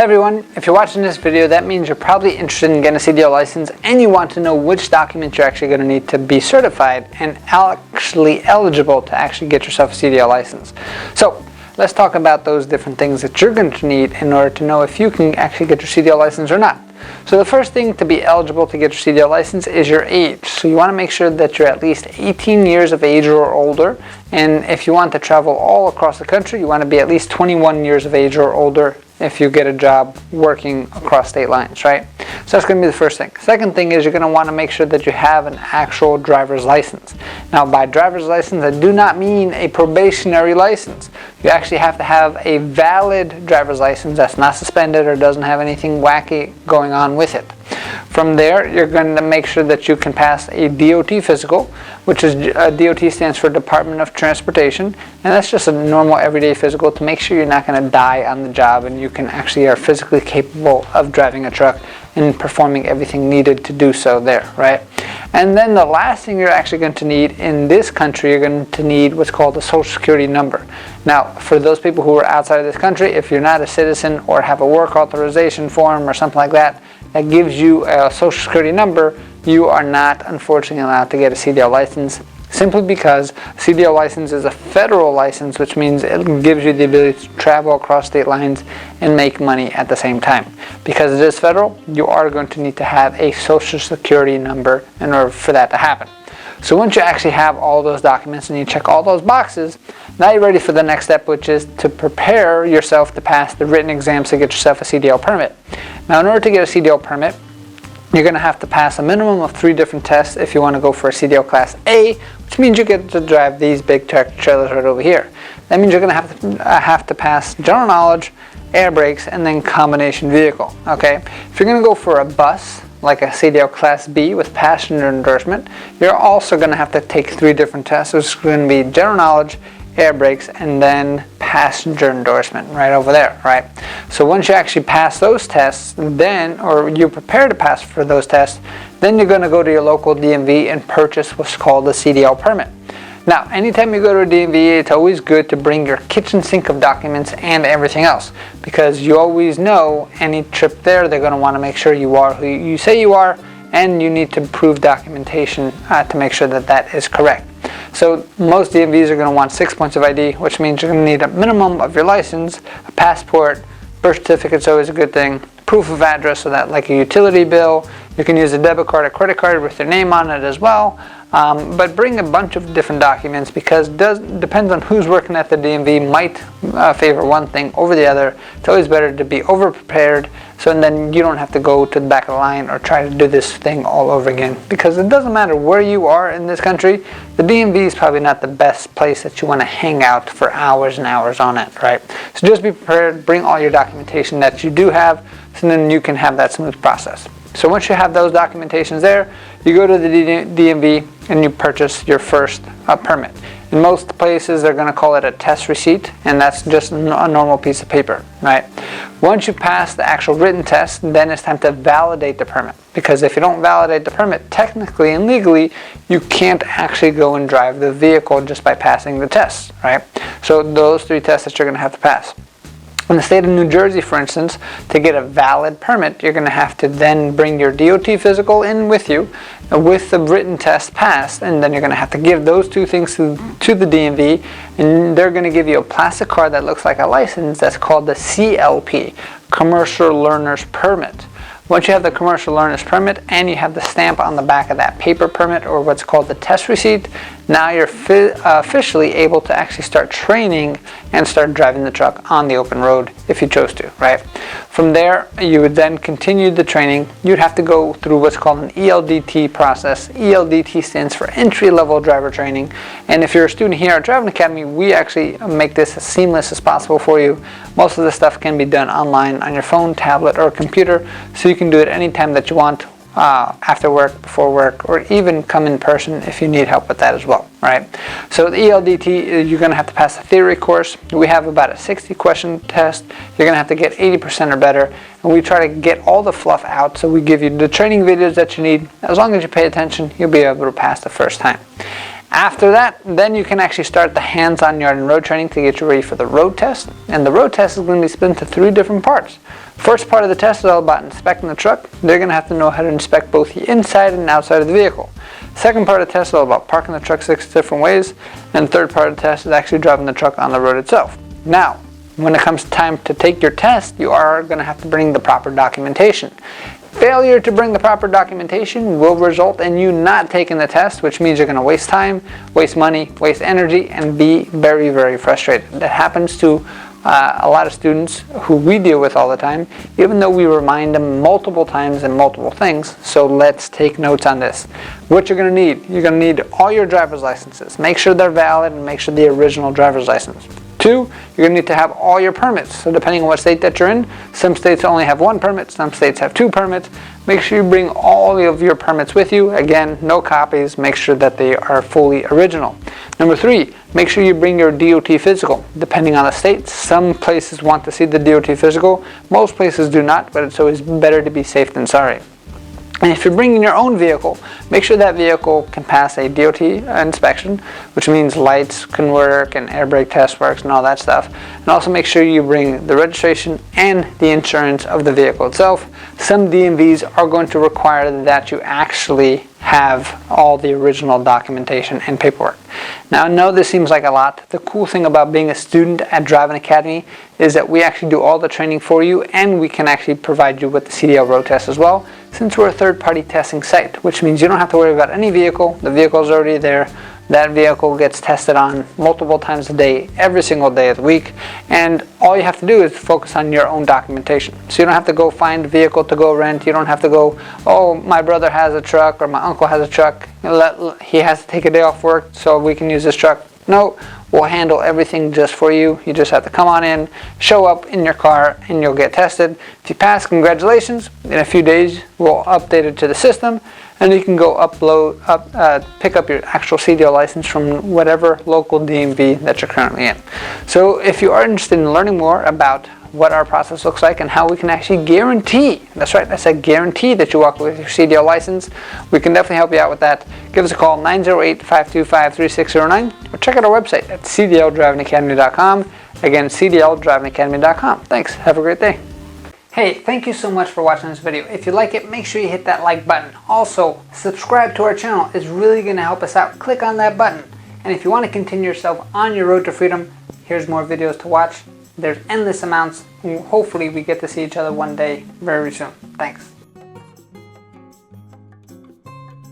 Hey everyone, if you're watching this video, that means you're probably interested in getting a CDL license and you want to know which documents you're actually going to need to be certified and actually eligible to actually get yourself a CDL license. So let's talk about those different things that you're going to need in order to know if you can actually get your CDL license or not. So the first thing to be eligible to get your CDL license is your age. So you want to make sure that you're at least 18 years of age or older, and if you want to travel all across the country, you want to be at least 21 years of age or older if you get a job working across state lines, right? So that's going to be the first thing. Second thing is you're going to want to make sure that you have an actual driver's license. Now, by driver's license, I do not mean a probationary license. You actually have to have a valid driver's license that's not suspended or doesn't have anything wacky going on with it. From there, you're going to make sure that you can pass a DOT physical, which is DOT stands for Department of Transportation, and that's just a normal everyday physical to make sure you're not going to die on the job and you can actually are physically capable of driving a truck and performing everything needed to do so there, right? And then the last thing you're actually going to need in this country, you're going to need what's called a social security number. Now, for those people who are outside of this country, if you're not a citizen or have a work authorization form or something like that, that gives you a social security number, you are not unfortunately allowed to get a CDL license, simply because a CDL license is a federal license, which means it gives you the ability to travel across state lines and make money at the same time. Because it is federal, you are going to need to have a social security number in order for that to happen. So once you actually have all those documents and you check all those boxes, now you're ready for the next step, which is to prepare yourself to pass the written exams to get yourself a CDL permit. Now, in order to get a CDL permit, you're going to have to pass a minimum of 3 different tests if you want to go for a CDL Class A, which means you get to drive these big tractor trailers right over here. That means you're going to have to pass general knowledge, air brakes, and then combination vehicle. Okay, if you're going to go for a bus, like a CDL Class B with passenger endorsement, you're also going to have to take 3 different tests. It's going to be general knowledge, air brakes, and then passenger endorsement right over there, right? So once you actually pass those tests, then, or you prepare to pass for those tests, then you're going to go to your local DMV and purchase what's called a CDL permit. Now, anytime you go to a DMV, it's always good to bring your kitchen sink of documents and everything else, because you always know any trip there, they're going to want to make sure you are who you say you are, and you need to prove documentation to make sure that that is correct. So most DMVs are going to want 6 points of ID, which means you're going to need a minimum of your license, a passport, birth certificate's always a good thing, proof of address, so that like a utility bill, you can use a debit card or credit card with your name on it as well. But bring a bunch of different documents, because it depends on who's working at the DMV, might favor one thing over the other. It's always better to be over prepared, so then you don't have to go to the back of the line or try to do this thing all over again, because it doesn't matter where you are in this country, the DMV is probably not the best place that you want to hang out for hours and hours on it, right? So just be prepared, bring all your documentation that you do have, so then you can have that smooth process. So once you have those documentations there, you go to the DMV and you purchase your first permit. In most places, they're going to call it a test receipt, and that's just a normal piece of paper, right? Once you pass the actual written test, then it's time to validate the permit. Because if you don't validate the permit, technically and legally, you can't actually go and drive the vehicle just by passing the test, right? So those 3 tests that you're going to have to pass. In the state of New Jersey, for instance, to get a valid permit, you're going to have to then bring your DOT physical in with you with the written test passed, and then you're going to have to give those 2 things to the DMV, and they're going to give you a plastic card that looks like a license that's called the CLP, Commercial Learner's Permit. Once you have the Commercial Learner's Permit and you have the stamp on the back of that paper permit, or what's called the test receipt, now you're officially able to actually start training and start driving the truck on the open road if you chose to, right? From there, you would then continue the training. You'd have to go through what's called an ELDT process. ELDT stands for entry-level driver training. And if you're a student here at Driving Academy, we actually make this as seamless as possible for you. Most of the stuff can be done online on your phone, tablet, or computer, so you can do it anytime that you want, after work, before work, or even come in person if you need help with that as well, right? So the ELDT, you're going to have to pass a theory course. We have about a 60-question test. You're going to have to get 80% or better, and we try to get all the fluff out, so we give you the training videos that you need. As long as you pay attention, you'll be able to pass the first time. After that, then you can actually start the hands-on yard and road training to get you ready for the road test. And the road test is going to be split into 3 different parts. First part of the test is all about inspecting the truck. They're going to have to know how to inspect both the inside and outside of the vehicle. Second part of the test is all about parking the truck 6 different ways. And third part of the test is actually driving the truck on the road itself. Now, when it comes time to take your test, you are going to have to bring the proper documentation. Failure to bring the proper documentation will result in you not taking the test, which means you're going to waste time, waste money, waste energy, and be very, very frustrated. That happens to a lot of students who we deal with all the time, even though we remind them multiple times and multiple things. So let's take notes on this. What you're going to need, you're going to need all your driver's licenses. Make sure they're valid and make sure the original driver's license. 2, you're going to need to have all your permits. So depending on what state that you're in, some states only have 1 permit, some states have 2 permits. Make sure you bring all of your permits with you. Again, no copies. Make sure that they are fully original. Number 3, make sure you bring your DOT physical. Depending on the state, some places want to see the DOT physical. Most places do not, but it's always better to be safe than sorry. And if you're bringing your own vehicle, make sure that vehicle can pass a DOT inspection, which means lights can work and air brake test works and all that stuff. And also make sure you bring the registration and the insurance of the vehicle itself. Some DMVs are going to require that you actually have all the original documentation and paperwork. Now, I know this seems like a lot. The cool thing about being a student at Driving Academy is that we actually do all the training for you, and we can actually provide you with the CDL road test as well, since we're a third-party testing site, which means you don't have to worry about any vehicle. The vehicle's already there. That vehicle gets tested on multiple times a day, every single day of the week, and all you have to do is focus on your own documentation. So you don't have to go find a vehicle to go rent. You don't have to go, oh, my brother has a truck or my uncle has a truck. He has to take a day off work so we can use this truck. No, we'll handle everything just for you. You just have to come on in, show up in your car, and you'll get tested. If you pass, congratulations. In a few days, we'll update it to the system, and you can go pick up your actual CDL license from whatever local DMV that you're currently in. So if you are interested in learning more about what our process looks like and how we can actually guarantee, that's right, I said guarantee, that you walk away with your CDL license, we can definitely help you out with that. Give us a call, 908-525-3609, or check out our website at cdldrivingacademy.com. Again, cdldrivingacademy.com. Thanks. Have a great day. Hey, thank you so much for watching this video. If you like it, make sure you hit that like button. Also, subscribe to our channel. It's really going to help us out. Click on that button. And if you want to continue yourself on your road to freedom, here's more videos to watch. There's endless amounts. Hopefully we get to see each other one day very soon. Thanks.